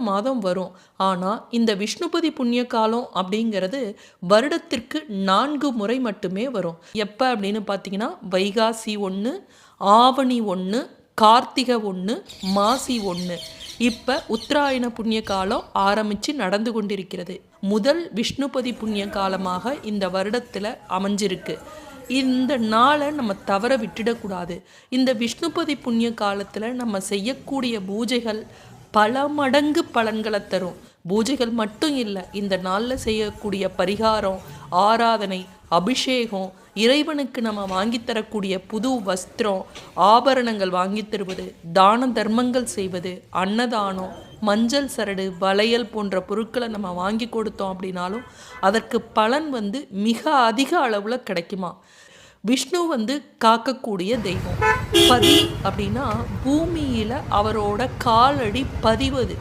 மாதம் வரும். ஆனால் இந்த விஷ்ணுபதி புண்ணிய காலம் அப்படிங்கிறது வருடத்திற்கு 4 முறை மட்டுமே வரும். எப்போ அப்படின்னு பார்த்தீங்கன்னா வைகாசி 1, ஆவணி 1, கார்த்திகை 1, மாசி 1. இப்போ உத்தராயண புண்ணிய காலம் ஆரம்பித்து நடந்து கொண்டிருக்கிறது. முதல் விஷ்ணுபதி புண்ணிய காலமாக இந்த வருடத்தில் அமைஞ்சிருக்கு. இந்த நாளை நம்ம தவற விட்டுடக்கூடாது. இந்த விஷ்ணுபதி புண்ணிய காலத்தில் நம்ம செய்யக்கூடிய பூஜைகள் பல மடங்கு பலன்களை தரும். பூஜைகள் மட்டும் இல்லை, இந்த நாளில் செய்யக்கூடிய பரிகாரம், ஆராதனை, அபிஷேகம், இறைவனுக்கு நம்ம வாங்கித்தரக்கூடிய புது வஸ்திரம், ஆபரணங்கள் வாங்கி தருவது, தான தர்மங்கள் செய்வது, அன்னதானம், மஞ்சள் சரடு, வளையல் போன்ற பொருட்களை நம்ம வாங்கி கொடுத்தோம் அப்படின்னாலும் அதற்கு பலன் மிக அதிக அளவில் கிடைக்குமா. விஷ்ணு காக்கக்கூடிய தெய்வம். பதி அப்படின்னா பூமியில் அவரோட காலடி பதிவது.